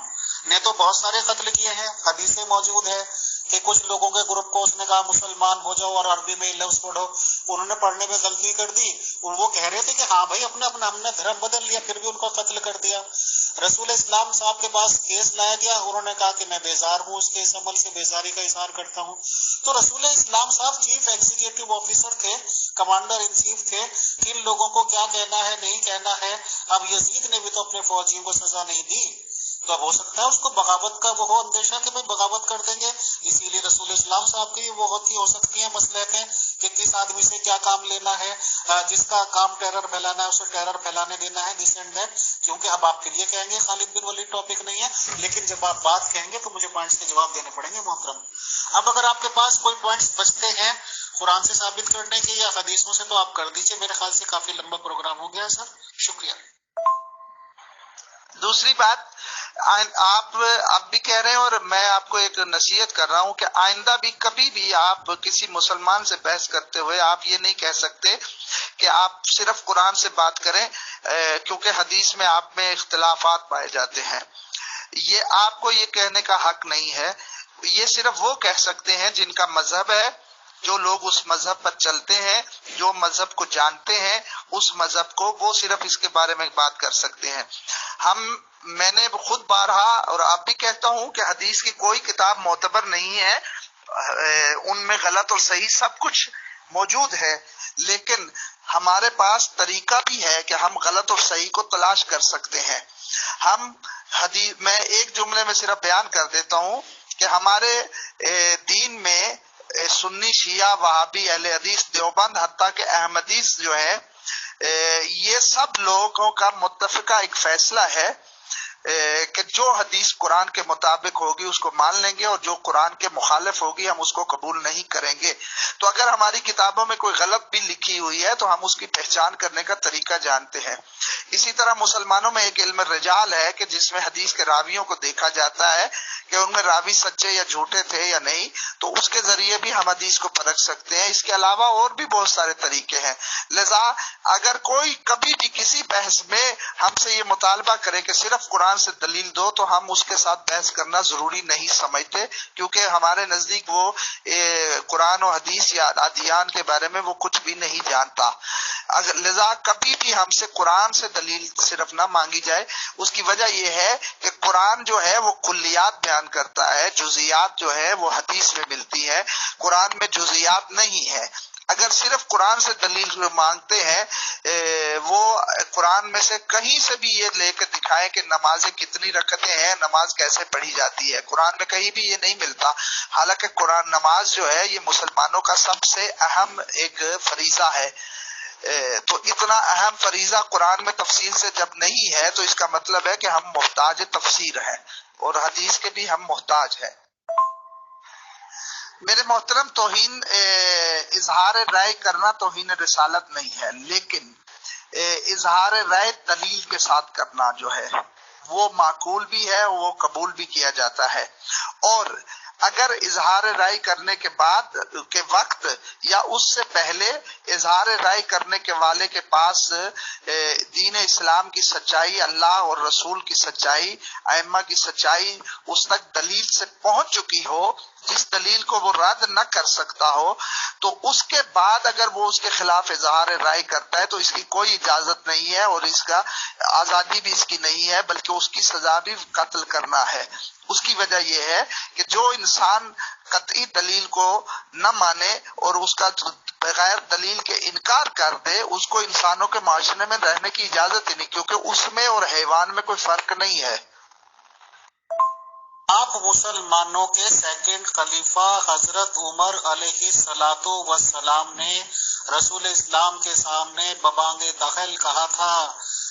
نے تو بہت سارے قتل کیے ہیں، حدیثیں موجود ہے کہ کچھ لوگوں کے گروپ کو اس نے کہا مسلمان ہو جاؤ اور عربی میں لفظ پڑھو، انہوں نے پڑھنے میں غلطی کر دی، اور وہ کہہ رہے تھے کہ ہاں بھائی اپنا ہم نے دھرم بدل لیا، پھر بھی ان کو قتل کر دیا۔ رسول اسلام صاحب کے پاس کیس لایا گیا، انہوں نے کہا کہ میں بیزار ہوں، اس کے اس عمل سے بیزاری کا اظہار کرتا ہوں۔ تو رسول اسلام صاحب چیف ایگزیکٹو آفیسر تھے، کمانڈر ان چیف تھے، کن لوگوں کو کیا کہنا ہے نہیں کہنا ہے۔ اب یزید نے بھی تو اپنے فوجیوں کو سزا نہیں دی، تو اب ہو سکتا ہے اس کو بغاوت کا وہ اندیشہ کہ بھائی بغاوت کر دیں گے، اسی لیے رسول اسلام صاحب کی وہ ہوتی ہو سکتی ہیں مسلحتیں کہ کس آدمی سے کیا کام لینا ہے، جس کا کام ٹیرر پھیلانا ہے اسے ٹیرر پھیلانے دینا ہے، دس اینڈ دیٹ۔ کیونکہ اب آپ پھر یہ کہیں گے خالد بن ولید ٹاپک نہیں ہے، لیکن جب آپ بات کہیں گے تو مجھے پوائنٹس کے جواب دینے پڑیں گے محترم۔ اب اگر آپ کے پاس کوئی پوائنٹس بچتے ہیں قرآن سے ثابت کرنے کے یا حدیثوں سے تو آپ کر دیجئے، میرے خیال سے کافی لمبا پروگرام ہو گیا سر، شکریہ۔ دوسری بات، آپ اب بھی کہہ رہے ہیں اور میں آپ کو ایک نصیحت کر رہا ہوں کہ آئندہ بھی کبھی بھی آپ کسی مسلمان سے بحث کرتے ہوئے آپ یہ نہیں کہہ سکتے کہ آپ صرف قرآن سے بات کریں، کیونکہ حدیث میں آپ میں اختلافات پائے جاتے ہیں۔ یہ آپ کو یہ کہنے کا حق نہیں ہے، یہ صرف وہ کہہ سکتے ہیں جن کا مذہب ہے جو لوگ اس مذہب پر چلتے ہیں، جو مذہب کو جانتے ہیں، اس مذہب کو، وہ صرف اس کے بارے میں بات کر سکتے ہیں۔ میں نے خود بارہا اور اب بھی کہتا ہوں کہ حدیث کی کوئی کتاب معتبر نہیں ہے، ان میں غلط اور صحیح سب کچھ موجود ہے، لیکن ہمارے پاس طریقہ بھی ہے کہ ہم غلط اور صحیح کو تلاش کر سکتے ہیں۔ ہم حدیث میں ایک جملے میں صرف بیان کر دیتا ہوں کہ ہمارے دین میں سنی، شیعہ، وہابی، اہل حدیث، دیوبند، حتیٰ کہ احمدیز جو ہے، یہ سب لوگوں کا متفقہ ایک فیصلہ ہے کہ جو حدیث قرآن کے مطابق ہوگی اس کو مان لیں گے، اور جو قرآن کے مخالف ہوگی ہم اس کو قبول نہیں کریں گے۔ تو اگر ہماری کتابوں میں کوئی غلط بھی لکھی ہوئی ہے تو ہم اس کی پہچان کرنے کا طریقہ جانتے ہیں۔ اسی طرح مسلمانوں میں ایک علم الرجال ہے کہ جس میں حدیث کے راویوں کو دیکھا جاتا ہے کہ ان میں راوی سچے یا جھوٹے تھے یا نہیں، تو اس کے ذریعے بھی ہم حدیث کو پرکھ سکتے ہیں۔ اس کے علاوہ اور بھی بہت سارے طریقے ہیں۔ لذا اگر کوئی کبھی بھی کسی بحث میں ہم سے یہ مطالبہ کرے کہ صرف قرآن سے دلیل دو، تو ہم اس کے ساتھ بحث کرنا ضروری نہیں سمجھتے، کیونکہ ہمارے نزدیک وہ قرآن و حدیث یا ادیان کے بارے میں وہ کچھ بھی نہیں جانتا۔ لذا کبھی بھی ہم سے قرآن سے دلیل صرف نہ مانگی جائے۔ اس کی وجہ یہ ہے کہ قرآن جو ہے وہ کلیات بیان کرتا ہے، جزیات جو ہے وہ حدیث میں ملتی ہے، قرآن میں جزیات نہیں ہے۔ اگر صرف قرآن سے دلیل مانگتے ہیں، وہ قرآن میں سے کہیں سے بھی یہ لے کے دکھائے کہ نمازیں کتنی رکعتیں ہیں، نماز کیسے پڑھی جاتی ہے، قرآن میں کہیں بھی یہ نہیں ملتا۔ حالانکہ قرآن نماز جو ہے یہ مسلمانوں کا سب سے اہم ایک فریضہ ہے۔ تو اتنا اہم فریضہ قرآن میں تفصیل سے جب نہیں ہے تو اس کا مطلب ہے کہ ہم محتاج تفسیر ہیں، اور حدیث کے بھی ہم محتاج ہیں۔ میرے محترم، توہین اظہار رائے کرنا توہین رسالت نہیں ہے، لیکن اظہار رائے دلیل کے ساتھ کرنا جو ہے وہ معقول بھی ہے، وہ قبول بھی کیا جاتا ہے۔ اور اگر اظہار رائے کرنے کے بعد کے وقت یا اس سے پہلے اظہار رائے کرنے کے والے کے پاس دین اسلام کی سچائی، اللہ اور رسول کی سچائی، ائمہ کی سچائی اس تک دلیل سے پہنچ چکی ہو، جس دلیل کو وہ رد نہ کر سکتا ہو، تو اس کے بعد اگر وہ اس کے خلاف اظہار رائے کرتا ہے تو اس کی کوئی اجازت نہیں ہے، اور اس کا آزادی بھی اس کی نہیں ہے، بلکہ اس کی سزا بھی قتل کرنا ہے۔ اس کی وجہ یہ ہے کہ جو انسان قطعی دلیل کو نہ مانے اور اس کا بغیر دلیل کے انکار کر دے، اس کو انسانوں کے معاشرے میں رہنے کی اجازت ہی نہیں، کیونکہ اس میں اور حیوان میں کوئی فرق نہیں ہے۔ آپ مسلمانوں کے سیکنڈ خلیفہ حضرت عمر علیہ الصلوۃ والسلام نے رسول اسلام کے سامنے ببانگ دخل کہا تھا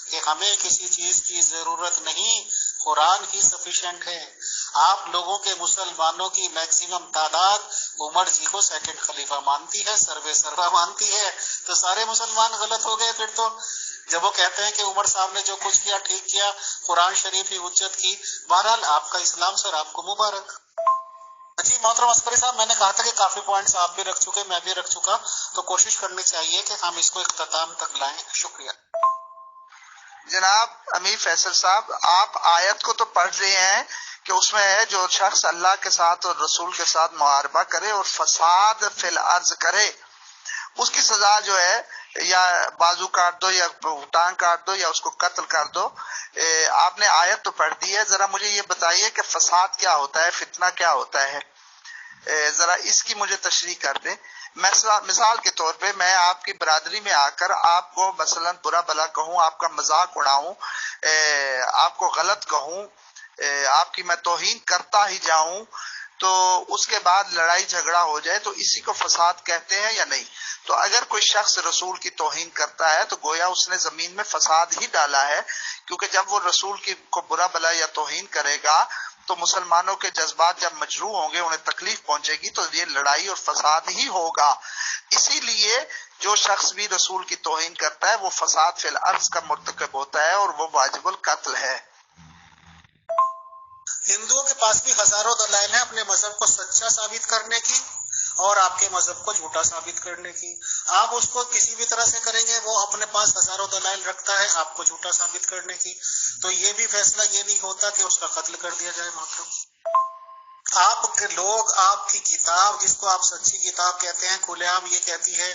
کہ ہمیں کسی چیز کی ضرورت نہیں، قرآن ہی سفیشینٹ ہے۔ آپ لوگوں کے مسلمانوں کی میکسیمم تعداد عمر جی کو سیکنڈ خلیفہ مانتی ہے، سروا مانتی ہے، تو سارے مسلمان غلط ہو گئے پھر تو، جب وہ کہتے ہیں کہ عمر صاحب نے جو کچھ کیا ٹھیک کیا، قرآن شریف ہی حجت کی۔ بہرحال آپ کا اسلام سر، آپ کو مبارک۔ جی محترم عسکری صاحب، میں نے کہا تھا کہ کافی پوائنٹس آپ بھی رکھ چکے، میں بھی رکھ چکا، تو کوشش کرنی چاہیے کہ ہم اس کو اختتام تک لائیں۔ شکریہ جناب امیر فیصل صاحب، آپ آیت کو تو پڑھ رہے ہیں کہ اس میں ہے جو شخص اللہ کے ساتھ اور رسول کے ساتھ محاربہ کرے اور فساد فی الارض کرے، اس کی سزا جو ہے یا بازو کاٹ دو یا ٹانگ کاٹ دو یا اس کو قتل کر دو۔ آپ نے آیت تو پڑھ دی ہے، ذرا مجھے یہ بتائیے کہ فساد کیا ہوتا ہے، فتنہ کیا ہوتا ہے، ذرا اس کی مجھے تشریح کر دیں۔ مثال کے طور پہ میں آپ کی برادری میں آ کر آپ کو مثلا برا بلا کہوں، آپ کا مذاق اڑاؤں، آپ کو غلط کہوں، آپ کی میں توہین کرتا ہی جاؤں، تو اس کے بعد لڑائی جھگڑا ہو جائے، تو اسی کو فساد کہتے ہیں یا نہیں؟ تو اگر کوئی شخص رسول کی توہین کرتا ہے تو گویا اس نے زمین میں فساد ہی ڈالا ہے، کیونکہ جب وہ رسول کو برا بلا یا توہین کرے گا تو مسلمانوں کے جذبات جب مجروح ہوں گے، انہیں تکلیف پہنچے گی، تو یہ لڑائی اور فساد ہی ہوگا۔ اسی لیے جو شخص بھی رسول کی توہین کرتا ہے وہ فساد فی الارض کا مرتکب ہوتا ہے، اور وہ واجب القتل ہے۔ ہندوؤں کے پاس بھی ہزاروں دلائل ہیں اپنے مذہب کو سچا ثابت کرنے کی اور آپ کے مذہب کو جھوٹا ثابت کرنے کی۔ آپ اس کو کسی بھی طرح سے کریں گے، وہ اپنے پاس ہزاروں دلائل رکھتا ہے آپ کو جھوٹا ثابت کرنے کی، تو یہ بھی فیصلہ یہ نہیں ہوتا کہ اس کا قتل کر دیا جائے محترم۔ آپ کے لوگ آپ کی کتاب جس کو آپ سچی کتاب کہتے ہیں کھلے عام یہ کہتی ہے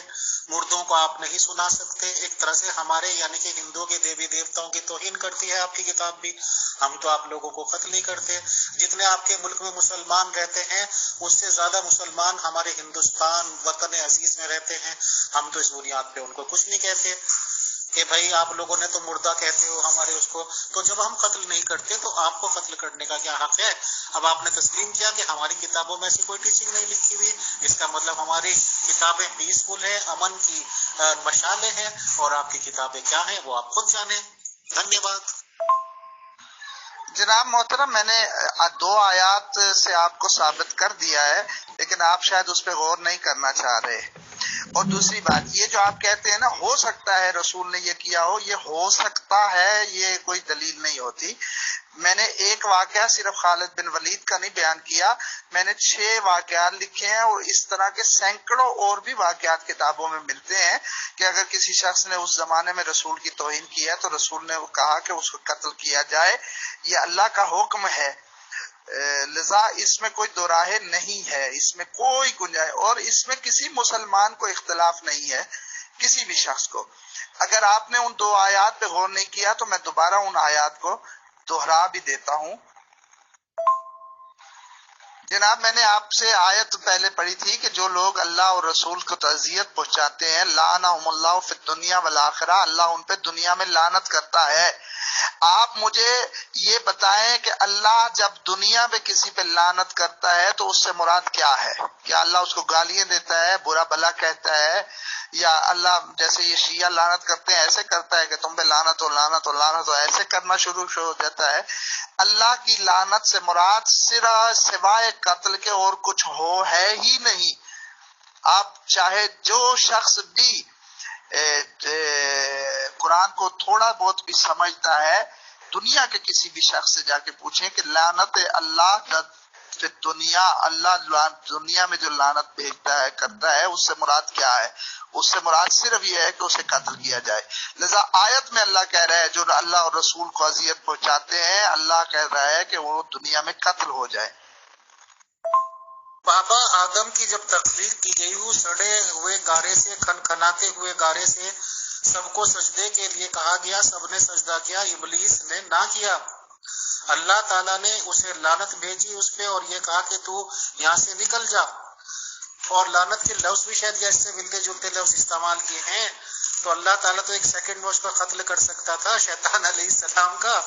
مردوں کو آپ نہیں سنا سکتے. ایک طرح سے ہمارے یعنی کہ ہندوؤں کے دیوی دیوتاؤں کی توہین کرتی ہے آپ کی کتاب بھی. ہم تو آپ لوگوں کو قتل نہیں کرتے. جتنے آپ کے ملک میں مسلمان رہتے ہیں اس سے زیادہ مسلمان ہمارے ہندوستان وطن عزیز میں رہتے ہیں. ہم تو اس بنیاد پہ ان کو کچھ نہیں کہتے کہ بھائی آپ لوگوں نے تو مردہ کہتے ہو ہمارے اس کو. تو جب ہم قتل نہیں کرتے تو آپ کو قتل کرنے کا کیا حق ہے؟ اب آپ نے تسلیم کیا کہ ہماری کتابوں میں ایسی کوئی ٹیچنگ نہیں لکھی ہوئی. اس کا مطلب ہماری کتابیں پیسفل ہیں، امن کی مشعلیں ہیں، اور آپ کی کتابیں کیا ہیں وہ آپ خود جانیں. دھنیہ واد. جناب محترم، میں نے 2 آیات سے آپ کو ثابت کر دیا ہے، لیکن آپ شاید اس پہ غور نہیں کرنا چاہ رہے. اور دوسری بات یہ جو آپ کہتے ہیں نا ہو سکتا ہے رسول نے یہ کیا ہو، یہ ہو سکتا ہے یہ کوئی دلیل نہیں ہوتی. میں نے ایک واقعہ صرف خالد بن ولید کا نہیں بیان کیا، میں نے 6 واقعات لکھے ہیں، اور اس طرح کے سینکڑوں اور بھی واقعات کتابوں میں ملتے ہیں کہ اگر کسی شخص نے اس زمانے میں رسول کی توہین کی ہے تو رسول نے کہا کہ اس کو قتل کیا جائے. یہ اللہ کا حکم ہے، لذا اس میں کوئی دو راہ نہیں ہے، اس میں کوئی گنجائش، اور اس میں کسی مسلمان کو اختلاف نہیں ہے، کسی بھی شخص کو. اگر آپ نے ان 2 آیات پہ غور نہیں کیا تو میں دوبارہ ان آیات کو دوہرا بھی دیتا ہوں. جناب میں نے آپ سے آیت پہلے پڑھی تھی کہ جو لوگ اللہ اور رسول کو تعزیت پہنچاتے ہیں لعنہم اللہ فی الدنیا والآخرہ، اللہ ان پہ دنیا میں لعنت کرتا ہے. آپ مجھے یہ بتائیں کہ اللہ جب دنیا میں کسی پہ لعنت کرتا ہے تو اس سے مراد کیا ہے؟ کیا اللہ اس کو گالیاں دیتا ہے، برا بلا کہتا ہے، یا اللہ جیسے یہ شیعہ لعنت کرتے ہیں ایسے کرتا ہے کہ تم پہ لعنت ہو لعنت ہو لعنت ہو ایسے کرنا شروع ہو جاتا ہے؟ اللہ کی لعنت سے مراد سوائے قتل کے اور کچھ ہو ہے ہی نہیں. آپ چاہے جو شخص بھی قرآن کو تھوڑا بہت بھی سمجھتا ہے دنیا کے کسی بھی شخص سے جا کے پوچھیں کہ لعنت اللہ فی دنیا، اللہ دنیا میں جو لعنت بھیجتا ہے کرتا ہے اس سے مراد کیا ہے؟ اس سے مراد صرف یہ ہے کہ اسے قتل کیا جائے. لذا آیت میں اللہ کہہ رہا ہے جو اللہ اور رسول کو اذیت پہنچاتے ہیں اللہ کہہ رہا ہے کہ وہ دنیا میں قتل ہو جائے. بابا آدم کی جب تخلیق کی گئی وہ سڑے ہوئے گارے سے کھنکھناتے ہوئے گارے سے سب کو سجدے کے لیے کہا گیا، سب نے سجدہ کیا، ابلیس نے نہ کیا. اللہ تعالیٰ نے اسے لعنت بھیجی اس پہ اور یہ کہا کہ تو یہاں سے نکل جا. اور لعنت کے لفظ بھی شاید اس سے ملتے جلتے لفظ استعمال کیے ہیں. تو اللہ تعالیٰ تو ایک سیکنڈ میں اس کا قتل کر سکتا تھا شیطان علیہ السلام کا.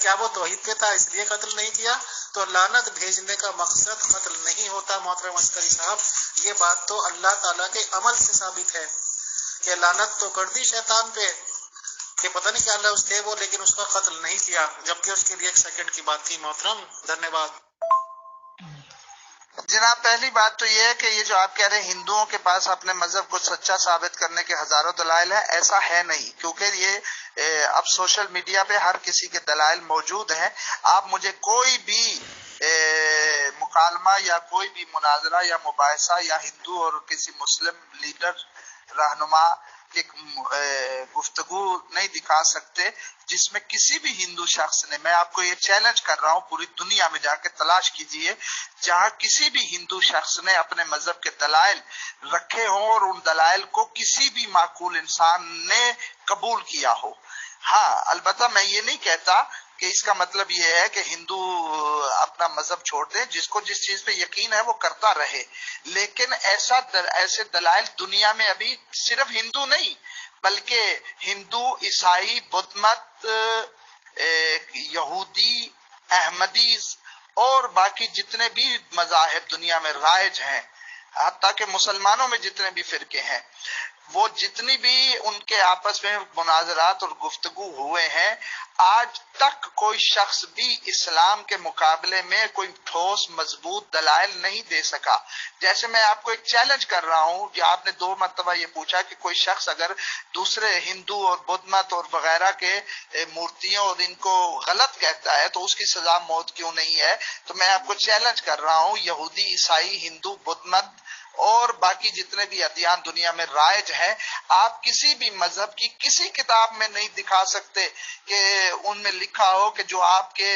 کیا وہ توحید پہ تھا اس لیے قتل نہیں کیا؟ تو لعنت بھیجنے کا مقصد قتل نہیں ہوتا محترم عسکری صاحب. یہ بات تو اللہ تعالیٰ کے عمل سے ثابت ہے کہ لعنت تو کر دی شیطان پہ کہ پتہ نہیں کیا لفظ تھے وہ، لیکن اس کا قتل نہیں کیا، جبکہ اس کے لیے ایک سیکنڈ کی بات تھی. محترم دھنیہ واد. جناب پہلی بات تو یہ ہے کہ یہ جو آپ کہہ رہے ہیں ہندوؤں کے پاس اپنے مذہب کو سچا ثابت کرنے کے ہزاروں دلائل ہیں، ایسا ہے نہیں، کیونکہ یہ اب سوشل میڈیا پہ ہر کسی کے دلائل موجود ہیں. آپ مجھے کوئی بھی مکالمہ یا کوئی بھی مناظرہ یا مباحثہ یا ہندو اور کسی مسلم لیڈر رہنما کی گفتگو نہیں دکھا سکتے جس میں کسی بھی ہندو شخص نے، میں آپ کو یہ چیلنج کر رہا ہوں پوری دنیا میں جا کے تلاش کیجئے جہاں کسی بھی ہندو شخص نے اپنے مذہب کے دلائل رکھے ہوں اور ان دلائل کو کسی بھی معقول انسان نے قبول کیا ہو. ہاں البتہ میں یہ نہیں کہتا کہ اس کا مطلب یہ ہے کہ ہندو اپنا مذہب چھوڑ دے، جس کو جس چیز پہ یقین ہے وہ کرتا رہے، لیکن ایسے دلائل دنیا میں ابھی صرف ہندو نہیں بلکہ ہندو، عیسائی، بدھ مت، یہودی، احمدی اور باقی جتنے بھی مذاہب دنیا میں رائج ہیں، حتیٰ کہ مسلمانوں میں جتنے بھی فرقے ہیں، وہ جتنی بھی ان کے آپس میں مناظرات اور گفتگو ہوئے ہیں، آج تک کوئی شخص بھی اسلام کے مقابلے میں کوئی ٹھوس مضبوط دلائل نہیں دے سکا. جیسے میں آپ کو ایک چیلنج کر رہا ہوں کہ آپ نے 2 مرتبہ یہ پوچھا کہ کوئی شخص اگر دوسرے ہندو اور بدھ مت اور وغیرہ کے مورتیوں اور ان کو غلط کہتا ہے تو اس کی سزا موت کیوں نہیں ہے؟ تو میں آپ کو چیلنج کر رہا ہوں یہودی، عیسائی، ہندو، بدھ مت اور باقی جتنے بھی ادیان دنیا میں رائج ہیں، آپ کسی بھی مذہب کی کسی کتاب میں نہیں دکھا سکتے کہ ان میں لکھا ہو کہ جو آپ کے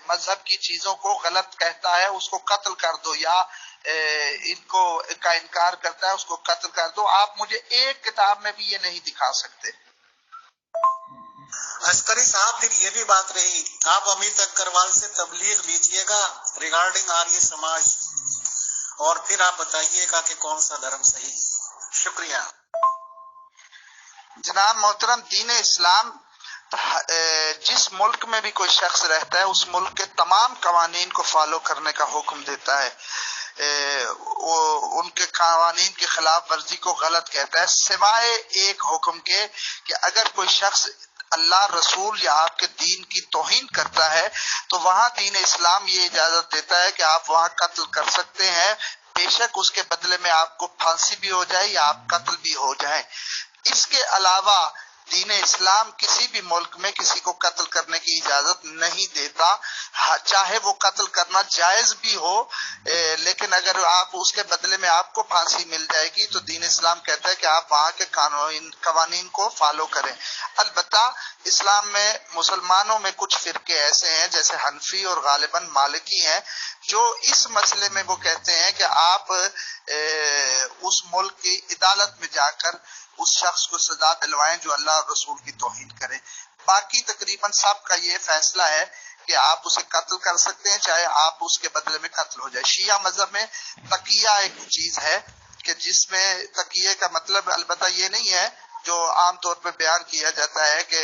مذہب کی چیزوں کو غلط کہتا ہے اس کو قتل کر دو، یا ان کو کا انکار کرتا ہے اس کو قتل کر دو. آپ مجھے ایک کتاب میں بھی یہ نہیں دکھا سکتے. عسکری صاحب پھر یہ بھی بات رہی، آپ امیر اگروال سے تبلیغ لیجئے گا ریگارڈنگ آریہ سماج، اور پھر آپ بتائیے گا کہ کون سا دھرم صحیح. شکریہ. جناب محترم، دین اسلام جس ملک میں بھی کوئی شخص رہتا ہے اس ملک کے تمام قوانین کو فالو کرنے کا حکم دیتا ہے. وہ ان کے قوانین کی خلاف ورزی کو غلط کہتا ہے، سوائے ایک حکم کے کہ اگر کوئی شخص اللہ، رسول یا آپ کے دین کی توہین کرتا ہے تو وہاں دین اسلام یہ اجازت دیتا ہے کہ آپ وہاں قتل کر سکتے ہیں، بے شک اس کے بدلے میں آپ کو پھانسی بھی ہو جائے یا آپ قتل بھی ہو جائیں. اس کے علاوہ دین اسلام کسی بھی ملک میں کسی کو قتل کرنے کی اجازت نہیں دیتا، چاہے وہ قتل کرنا جائز بھی ہو، لیکن اگر آپ اس کے بدلے میں آپ کو پھانسی مل جائے گی تو دین اسلام کہتا ہے کہ آپ وہاں کے قوانین کو فالو کریں. البتہ اسلام میں مسلمانوں میں کچھ فرقے ایسے ہیں جیسے حنفی اور غالباً مالکی ہیں جو اس مسئلے میں وہ کہتے ہیں کہ آپ اس ملک کی عدالت میں جا کر اس شخص کو سزا دلوائیں جو اللہ اور رسول کی توہین کرے. باقی تقریباً سب کا یہ فیصلہ ہے کہ آپ اسے قتل کر سکتے ہیں چاہے آپ اس کے بدلے میں قتل ہو جائے. شیعہ مذہب میں تقیہ ایک چیز ہے کہ جس میں تقیے کا مطلب البتہ یہ نہیں ہے جو عام طور پہ بیان کیا جاتا ہے کہ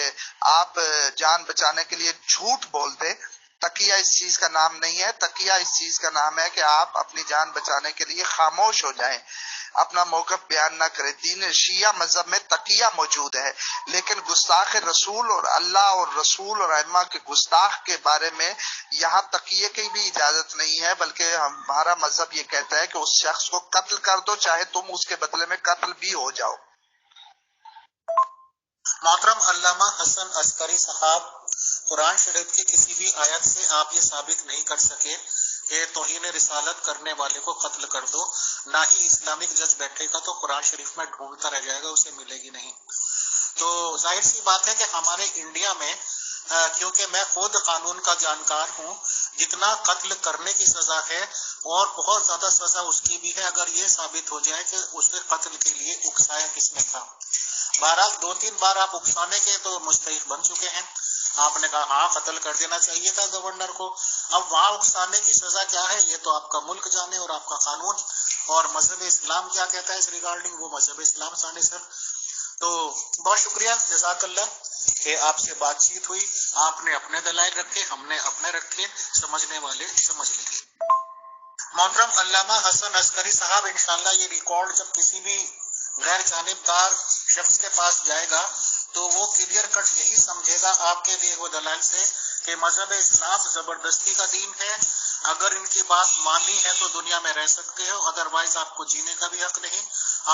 آپ جان بچانے کے لیے جھوٹ بول دیں. تقیہ اس چیز کا نام نہیں ہے. تقیہ اس چیز کا نام ہے کہ آپ اپنی جان بچانے کے لیے خاموش ہو جائیں، اپنا موقف بیان نہ کرے. دین شیعہ مذہب میں تقیہ موجود ہے، لیکن گستاخ رسول اور اللہ اور رسول اور ائمہ کے گستاخ کے بارے میں یہاں تقیہ کی بھی اجازت نہیں ہے، بلکہ ہمارا مذہب یہ کہتا ہے کہ اس شخص کو قتل کر دو چاہے تم اس کے بدلے میں قتل بھی ہو جاؤ. محترم علامہ حسن عسکری صاحب، قرآن شریف کی کسی بھی آیت سے آپ یہ ثابت نہیں کر سکے کہ توہین رسالت کرنے والے کو قتل کر دو، نہ ہی اسلامک جج بیٹھے گا تو قرآن شریف میں ڈھونڈتا رہ جائے گا، اسے ملے گی نہیں. تو ظاہر سی بات ہے کہ ہمارے انڈیا میں کیونکہ میں خود قانون کا جانکار ہوں، جتنا قتل کرنے کی سزا ہے اور بہت زیادہ سزا اس کی بھی ہے اگر یہ ثابت ہو جائے کہ اسے قتل کے لیے اکسایا کس نے تھا. بہرحال 2-3 بار آپ اکسانے کے تو مستحق بن چکے ہیں. آپ نے کہا ہاں قتل کر دینا چاہیے تھا گورنر کو. اب وہاں اکسانے کی سزا کیا ہے یہ تو آپ کا ملک جانے اور آپ کا قانون، اور مذہب اسلام کیا کہتا ہے اس ریگارڈنگ وہ مذہب اسلام جانے سر. تو بہت شکریہ، جزاک اللہ کہ آپ سے بات چیت ہوئی. آپ نے اپنے دلائل رکھے، ہم نے اپنے رکھے، سمجھنے والے سمجھ لیں. محترم علامہ حسن عسکری صاحب، انشاءاللہ یہ ریکارڈ جب کسی بھی غیر جانبدار شخص کے پاس جائے گا تو وہ کلیئر کٹ یہی سمجھے گا آپ کے دیے ہوئے دلائل سے کہ مذہب اسلام زبردستی کا دین ہے. اگر ان کی بات مانی ہے تو دنیا میں رہ سکتے ہو، ادروائز آپ کو جینے کا بھی حق نہیں.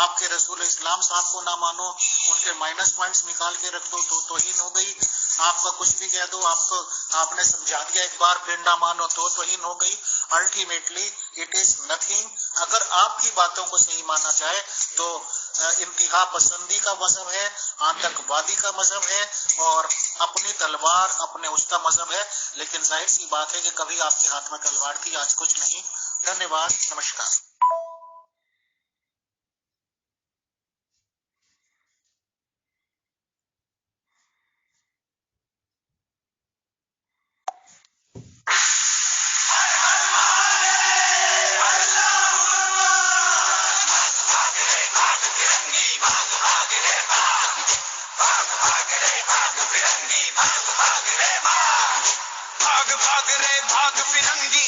آپ کے رسول اسلام صاحب کو نہ مانو، ان کے مائنس پوائنٹس نکال کے رکھ دو تو توہین ہو گئی. آپ کا کچھ بھی کہہ دو، آپ نے سمجھا دیا ایک بار، پھر نہ مانو تو توہین ہو گئی. Ultimately it is nothing. اگر آپ کی باتوں کو صحیح مانا جائے تو انتہا پسندی کا مذہب ہے، آتنکوادی کا مذہب ہے، اور اپنی تلوار اپنے اس کا مذہب ہے. لیکن ظاہر سی بات ہے کہ کبھی آپ کے ہاتھ میں تلوار تھی، آج کچھ نہیں. دھنیہ واد، نمسکار.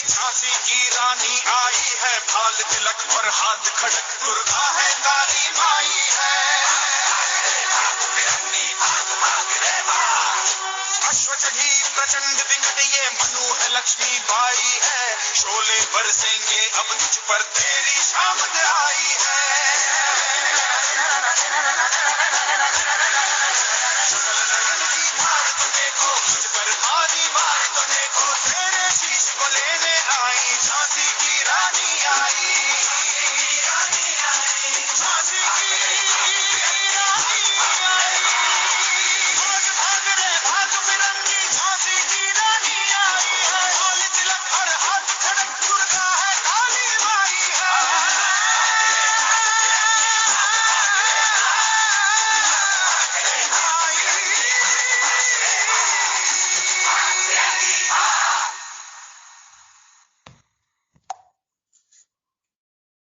جھانسی کی رانی آئی ہے، بھال تلک پر ہاتھ کھڑک، درگا ہے کالی مائی ہے. اشوچھی پرچنڈ وکٹ یہ منو ہے، لکشمی بائی ہے. شولے برسیں گے اب تجھ پر، تیری شامت آئی ہے.